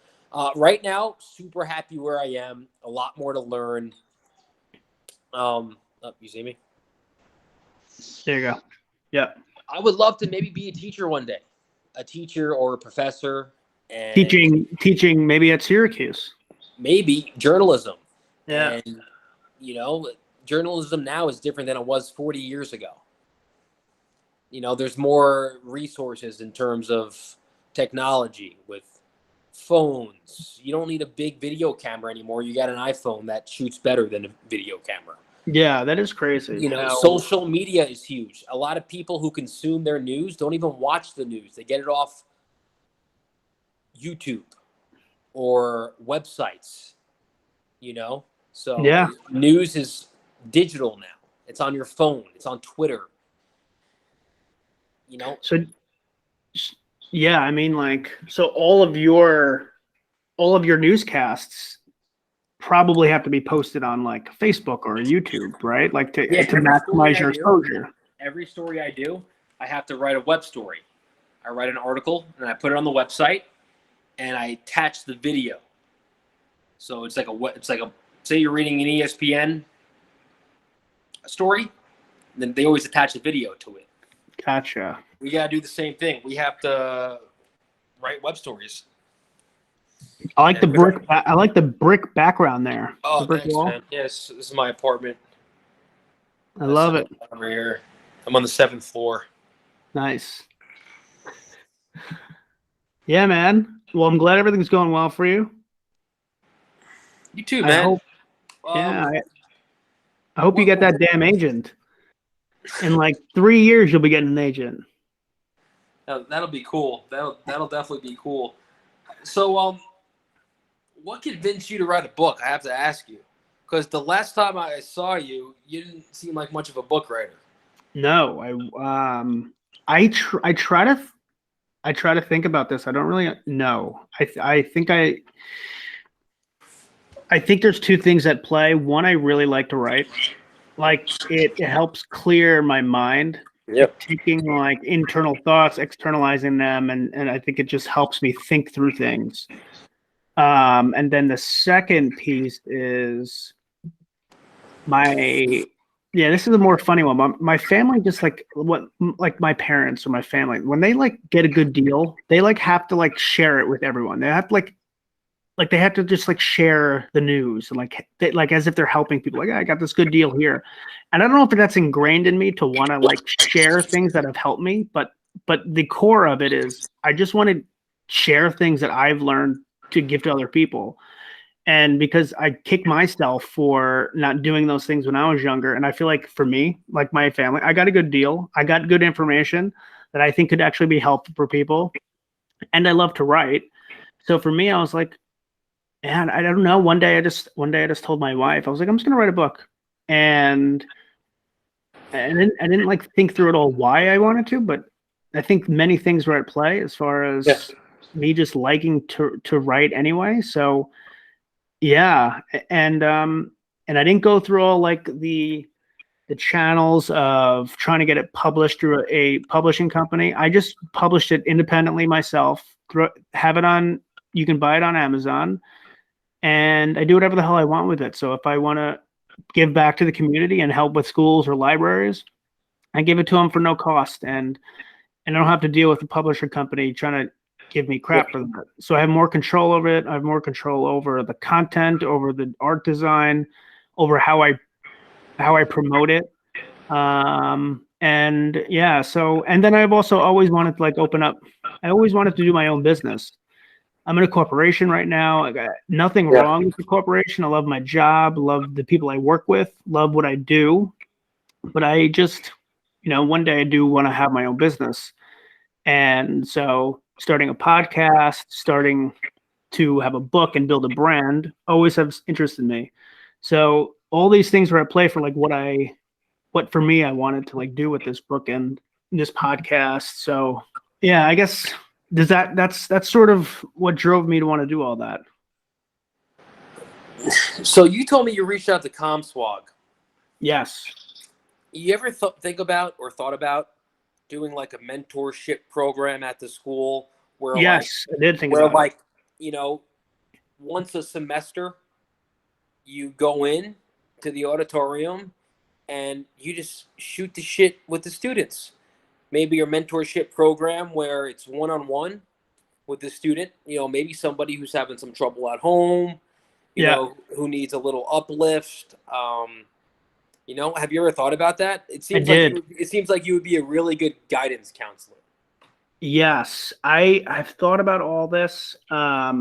Right now, super happy where I am. A lot more to learn. You see me? There you go. Yeah. I would love to maybe be a teacher one day, a teacher or a professor. And teaching maybe at Syracuse. Maybe journalism. Yeah. And, you know, journalism now is different than it was 40 years ago. You know, there's more resources in terms of technology with phones. You don't need a big video camera anymore. You got an iPhone that shoots better than a video camera. Yeah, that is crazy. You know, social media is huge. A lot of people who consume their news don't even watch the news. They get it off YouTube or websites, you know? So news is digital now. It's on your phone. It's on Twitter. You know. So yeah, I mean, like, so all of your newscasts probably have to be posted on like Facebook or YouTube, right? Like Yeah, to maximize your exposure. every story I do, I have to write a web story. I write an article and I put it on the website, and I attach the video. So it's like a say you're reading an ESPN story, then they always attach a video to it. Gotcha. We gotta do the same thing. We have to write web stories. I like the brick. I like the brick background there. Oh, the brick thanks, wall. man. Yes, this is my apartment. I love it. Over here, I'm on the 7th floor. Nice. Yeah, man. Well, I'm glad everything's going well for you. You too, man. I hope you get that damn agent. In like 3 years, you'll be getting an agent. That'll be cool. That'll definitely be cool. So, what convinced you to write a book? I have to ask you, because the last time I saw you, you didn't seem like much of a book writer. No, I try to think about this. I don't really know. I think there's two things at play. One, I really like to write. Like it helps clear my mind. Yep. Taking like internal thoughts, externalizing them, and I think it just helps me think through things. And then the second piece is this is a more funny one. My family just like my parents or my family, when they like get a good deal, they like have to like share it with everyone. They have to like they have to just like share the news and like as if they're helping people. Like, I got this good deal here, and I don't know if that's ingrained in me to want to like share things that have helped me, but the core of it is I just want to share things that I've learned to give to other people. And because I kick myself for not doing those things when I was younger, and I feel like for me, like my family, I got a good deal. I got good information that I think could actually be helpful for people, and I love to write. So for me, I was like, and I don't know. One day I just told my wife, I was like, I'm just gonna write a book, and I didn't like think through it all why I wanted to, but I think many things were at play as far as me just liking to write anyway. So yeah, and I didn't go through all like the channels of trying to get it published through a publishing company. I just published it independently myself. Have it on. You can buy it on Amazon. And I do whatever the hell I want with it. So if I want to give back to the community and help with schools or libraries, I give it to them for no cost. And I don't have to deal with the publisher company trying to give me crap for that. So I have more control over it. I have more control over the content, over the art design, over how I promote it. And yeah, so, and then I've also always wanted to like open up. I always wanted to do my own business. I'm in a corporation right now. I got nothing wrong with the corporation. I love my job, love the people I work with, love what I do. But I just, one day I do want to have my own business. And so starting a podcast, starting to have a book and build a brand always has interested me. So all these things were at play for like what for me I wanted to like do with this book and this podcast. So yeah, I guess that's sort of what drove me to want to do all that. So you told me you reached out to ComSwag. Yes. You ever think about or thought about doing like a mentorship program at the school where yes, I did think about like once a semester you go in to the auditorium and you just shoot the shit with the students. Maybe your mentorship program where it's one-on-one with the student, maybe somebody who's having some trouble at home, who needs a little uplift. Have you ever thought about that? It seems like you would be a really good guidance counselor. Yes, I've thought about all this. I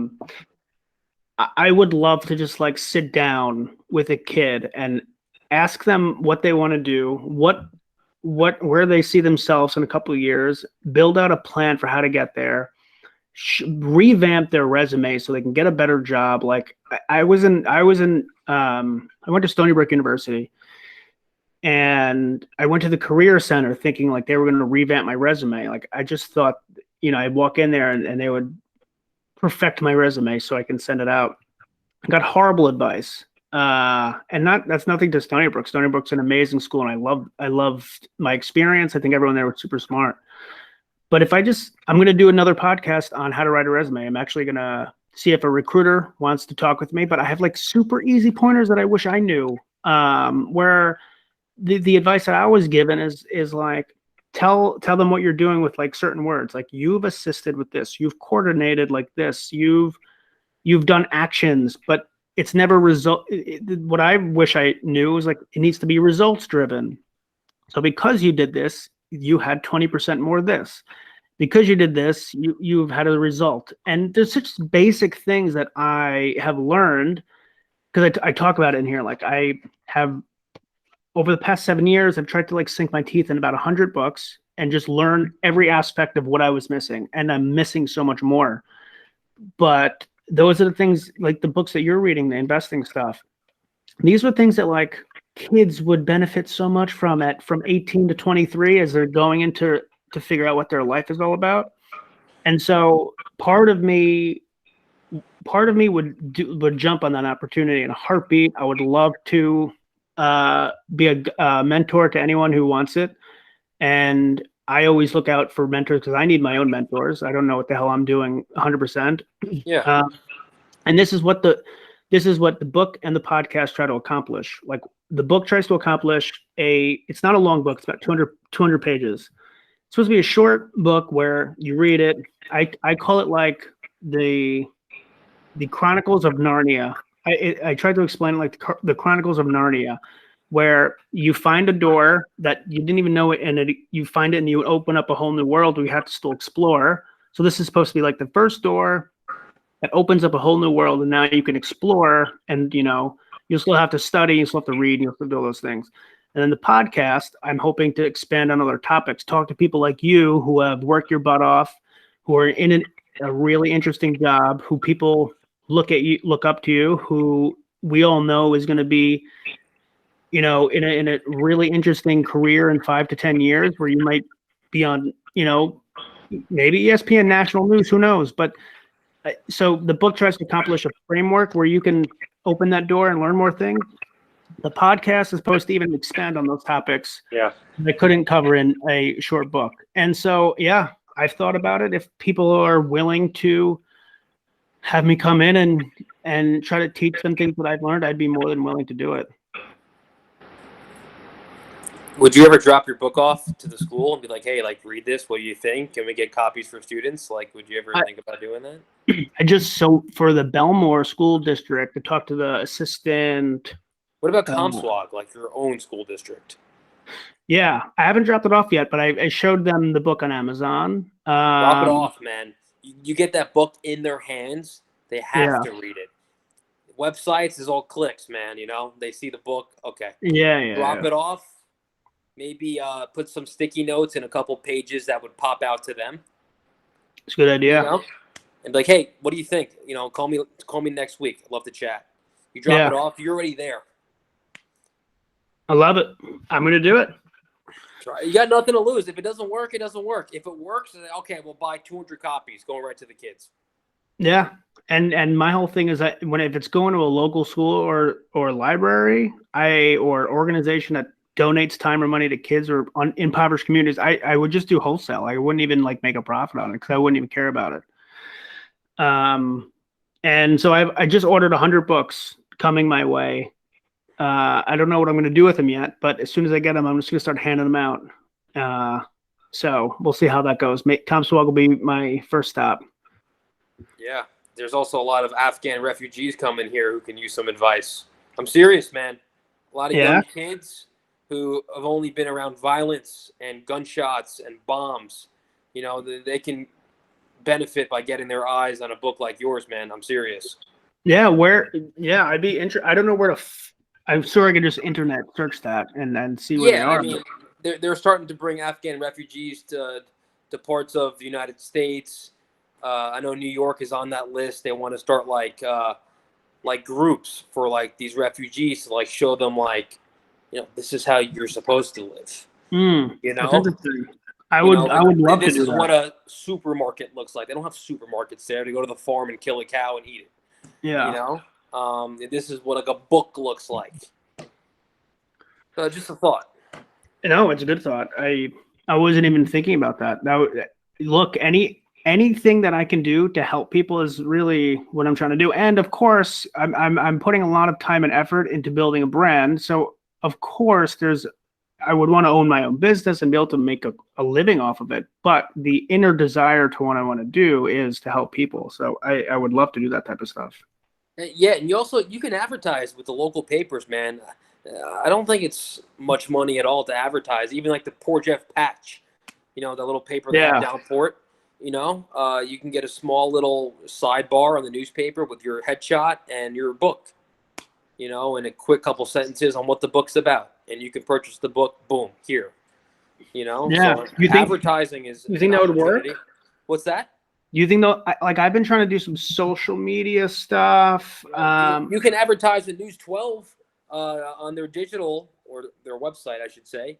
would love to just like sit down with a kid and ask them what they want to do, where they see themselves in a couple of years, build out a plan for how to get there, revamp their resume so they can get a better job. Like I went to Stony Brook University, And I went to the career center thinking like they were going to revamp my resume. Like I just thought, I'd walk in there and they would perfect my resume so I can send it out. I got horrible advice. And that's nothing to Stony Brook. Stony Brook's an amazing school, and I loved my experience. I think everyone there was super smart. But I'm going to do another podcast on how to write a resume. I'm actually going to see if a recruiter wants to talk with me. But I have like super easy pointers that I wish I knew. Where the advice that I was given is like tell them what you're doing with like certain words. Like you've assisted with this, you've coordinated like this, you've done actions, but it's never what I wish I knew was like it needs to be results driven. So because you did this, you had 20% more of this. Because you did this, you've had a result. And there's such basic things that I have learned because I talk about it in here. Like I have over the past 7 years, I've tried to like sink my teeth in about 100 books and just learn every aspect of what I was missing. And I'm missing so much more. But those are the things like the books that you're reading, the investing stuff. These were things that like kids would benefit so much from from 18 to 23 as they're going into to figure out what their life is all about. And so part of me would jump on that opportunity in a heartbeat. I would love to be a mentor to anyone who wants it. And I always look out for mentors because I need my own mentors. I don't know what the hell I'm doing 100%. Yeah. And this is what the book and the podcast try to accomplish. Like the book tries to accomplish it's not a long book. It's about 200 pages. It's supposed to be a short book where you read it. I call it like the Chronicles of Narnia. I tried to explain it like the Chronicles of Narnia, where you find a door that you didn't even know it, and you find it and you open up a whole new world where you have to still explore. So this is supposed to be like the first door that opens up a whole new world, and now you can explore, and you'll still have to study, you still have to read, you'll have to do all those things. And then the podcast, I'm hoping to expand on other topics, talk to people like you who have worked your butt off, who are in a really interesting job, who people look up to you, who we all know is going to be, in a really interesting career in 5 to 10 years, where you might be on, maybe ESPN national news, who knows? But so the book tries to accomplish a framework where you can open that door and learn more things. The podcast is supposed to even expand on those topics. Yeah. They couldn't cover in a short book. And so, yeah, I've thought about it. If people are willing to have me come in and try to teach them things that I've learned, I'd be more than willing to do it. Would you ever drop your book off to the school and be like, hey, like, read this, what do you think? Can we get copies for students? Like, would you ever think about doing that? For the Belmore School District, to talk to the assistant. What about Comswag, like your own school district? Yeah, I haven't dropped it off yet, but I showed them the book on Amazon. Drop it off, man. You get that book in their hands, they have to read it. Websites is all clicks, man. They see the book. Okay. Yeah. Drop it off. Maybe put some sticky notes in a couple pages that would pop out to them. It's a good idea. And be like, hey, what do you think? Call me next week. I'd love to chat. You drop it off, you're already there. I love it. I'm going to do it. Try. You got nothing to lose. If it doesn't work, it doesn't work. If it works, then okay, we'll buy 200 copies, going right to the kids. Yeah. And my whole thing is that if it's going to a local school or library, or organization that donates time or money to kids or impoverished communities, I would just do wholesale. I wouldn't even like make a profit on it because I wouldn't even care about it. And so I just ordered 100 books coming my way. I don't know what I'm going to do with them yet, but as soon as I get them, I'm just going to start handing them out. So we'll see how that goes. Comswag will be my first stop. Yeah. There's also a lot of Afghan refugees coming here who can use some advice. I'm serious, man. A lot of young kids who have only been around violence and gunshots and bombs. They can benefit by getting their eyes on a book like yours, man. I'm serious. Yeah, I'd be interested. I don't know where to. I'm sure I can just internet search that and see where they are. I mean, they're starting to bring Afghan refugees to parts of the United States. I know New York is on that list. They want to start like groups for like these refugees to like show them like this is how you're supposed to live. That's interesting. I You know, would love to this do is that. what a supermarket looks like. They don't have supermarkets there to go to the farm and kill a cow and eat it. Yeah. This is what like a book looks like. So just a thought. No, it's a good thought. I wasn't even thinking about that. Look, anything that I can do to help people is really what I'm trying to do. And of course, I'm putting a lot of time and effort into building a brand. So of course, I would want to own my own business and be able to make a living off of it. But the inner desire to what I want to do is to help people. So I would love to do that type of stuff. Yeah, and you can advertise with the local papers, man. I don't think it's much money at all to advertise. Even like the Poor Jeff Patch, the little paper they have down Port. You can get a small little sidebar on the newspaper with your headshot and your book. And a quick couple sentences on what the book's about, and you can purchase the book. Boom, here. Yeah. So advertising is. You think that would work? What's that? You think though? Like I've been trying to do some social media stuff. You can advertise with News 12 on their digital or their website, I should say.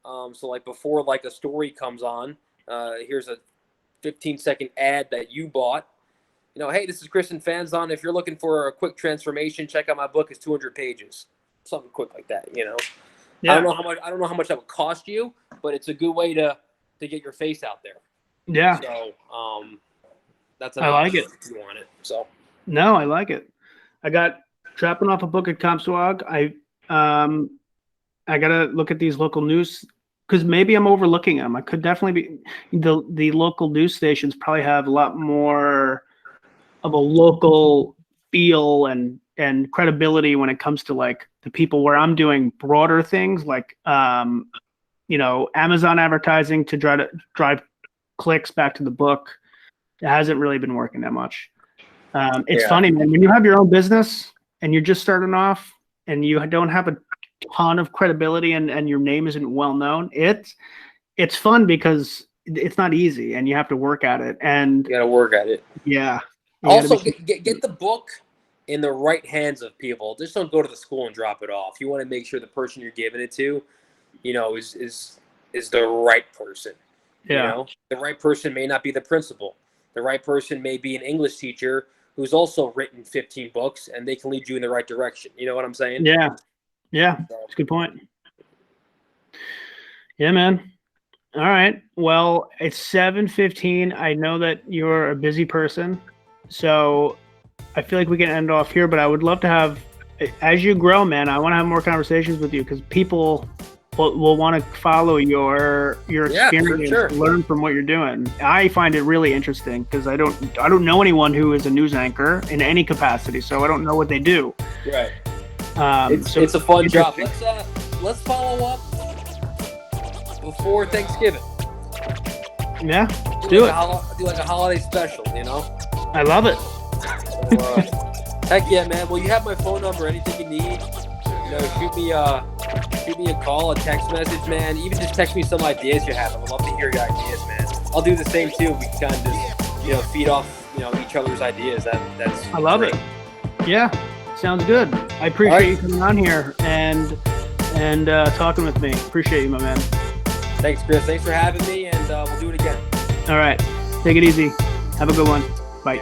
So like before, like a story comes on, here's a 15-second ad that you bought. Hey, this is Kristen Fanzon. If you're looking for a quick transformation, check out my book. It's 200 pages. Something quick like that. Yeah. I don't know how much that would cost you, but it's a good way to get your face out there. Yeah. So that's I like it. If you want it. So no, I like it. I got dropping off a book at Comstock. I gotta look at these local news because maybe I'm overlooking them. I could definitely be the local news stations probably have a lot more of a local feel and credibility when it comes to like the people where I'm doing broader things like Amazon advertising to try to drive clicks back to the book. It hasn't really been working that much. It's funny, man, when you have your own business and you're just starting off and you don't have a ton of credibility and your name isn't well known, it's fun because it's not easy and you have to work at it. And you got to work at it. Yeah. Also, get the book in the right hands of people. Just don't go to the school and drop it off. You want to make sure the person you're giving it to, is the right person. Yeah. The right person may not be the principal. The right person may be an English teacher who's also written 15 books, and they can lead you in the right direction. You know what I'm saying? Yeah. Yeah. That's a good point. Yeah, man. All right. Well, it's 7:15. I know that you're a busy person, so I feel like we can end off here, but I would love to have, as you grow, man, I want to have more conversations with you because people will want to follow your experience, sure. Learn from what you're doing. I find it really interesting because I don't know anyone who is a news anchor in any capacity, so I don't know what they do. Right. It's a fun job. Let's follow up before Thanksgiving. Yeah, do it. Do like a holiday special, I love it. So, heck yeah, man. Well, you have my phone number. Anything you need, shoot me a call, a text message, man. Even just text me some ideas you have. I would love to hear your ideas, man. I'll do the same too. We can kind of just, feed off, each other's ideas. That's I love it. Yeah, sounds good. I appreciate you coming on here and talking with me. Appreciate you, my man. Thanks, Chris. Thanks for having me, and we'll do it again. All right. Take it easy. Have a good one. Bye.